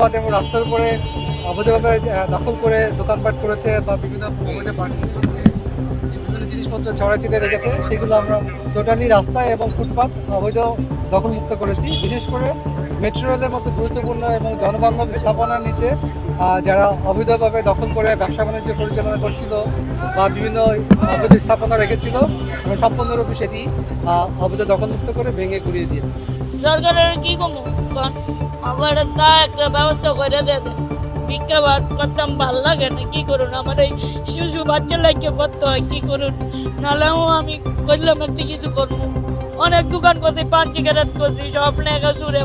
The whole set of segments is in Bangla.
ফুটপাত এবং রাস্তার উপরে অবৈধভাবে দখল করে দোকানপাট করেছে বা বিভিন্ন অবৈধ পার্কিং রেখেছে, যে বিভিন্ন জিনিসপত্র ছড়াছিটে রেখেছে, সেগুলো আমরা টোটালি রাস্তায় এবং ফুটপাত অবৈধ দখলমুক্ত করেছি। বিশেষ করে মেট্রো রেলের মতো গুরুত্বপূর্ণ এবং জনবান্ধব স্থাপনার নিচে যারা অবৈধভাবে দখল করে ব্যবসা বাণিজ্য পরিচালনা করছিল বা বিভিন্ন অবৈধ স্থাপনা রেখেছিল, আমরা সম্পূর্ণরূপে সেটি অবৈধ দখলমুক্ত করে ভেঙে গুড়িয়ে দিয়েছি। সরকারের কি কমু আমার তা একটা ব্যবস্থা করে দেয়। ভিক্ষা বাদ করতাম ভাল লাগে না, কি করুন আমার এই শিশু বাচ্চা লাগিয়ে করতে হয়, কি করুন নাহলেও আমি করলাম একটা কিছু করবো। অনেক দোকান করছি, পান সিগারেট করছি, সব লেখা সুরে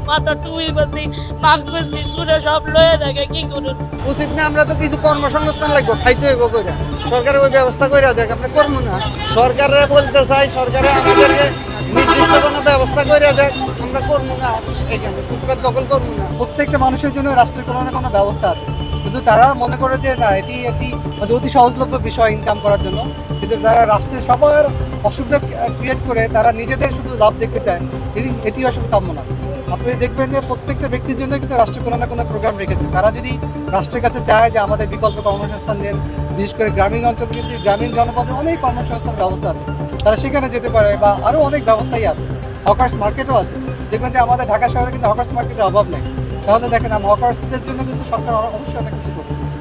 মাথা টুই করছি, মাস্ক করছি, সুরে সব লয়ে দেখে, কি করুন। উচিত না, আমরা তো কিছু কর্মসংস্থান লাগবো, খাইতে হইব কইরা। সরকারের ওই ব্যবস্থা কইরা দেখ, আপনি করবো না। সরকারে বলতে চাই, সরকারে আমাদেরকে নির্দিষ্ট কোনো ব্যবস্থা কইরা দেখ, আমরা করবো না। এখানে ফুটপাত দখল করবো না। প্রত্যেকটা মানুষের জন্য রাষ্ট্রের কোনো না কোনো ব্যবস্থা আছে, কিন্তু তারা মনে করে যে না, এটি একটি অতি সহজলভ্য বিষয় ইনকাম করার জন্য। কিন্তু তারা রাষ্ট্রের সবার অসুবিধা ক্রিয়েট করে তারা নিজেদের শুধু লাভ দেখতে চায়, এটি আসলে কাম্য না। আপনি দেখবেন যে প্রত্যেকটা ব্যক্তির জন্য কিন্তু রাষ্ট্র কোনো না কোনো প্রোগ্রাম রেখেছে। তারা যদি রাষ্ট্রের কাছে চায় যে আমাদের বিকল্প কর্মসংস্থান দেন, বিশেষ করে গ্রামীণ অঞ্চলে কিন্তু গ্রামীণ জনপদে অনেক কর্মসংস্থান ব্যবস্থা আছে, তারা সেখানে যেতে পারে, বা আরও অনেক ব্যবস্থাই আছে। হকার্স মার্কেটও আছে। দেখবেন যে আমাদের ঢাকা শহরে কিন্তু হকার্স মার্কেটের অভাব নেই। তাহলে দেখেন হকার্সদের জন্য কিন্তু সরকার অবশ্যই অনেক কিছু করছে।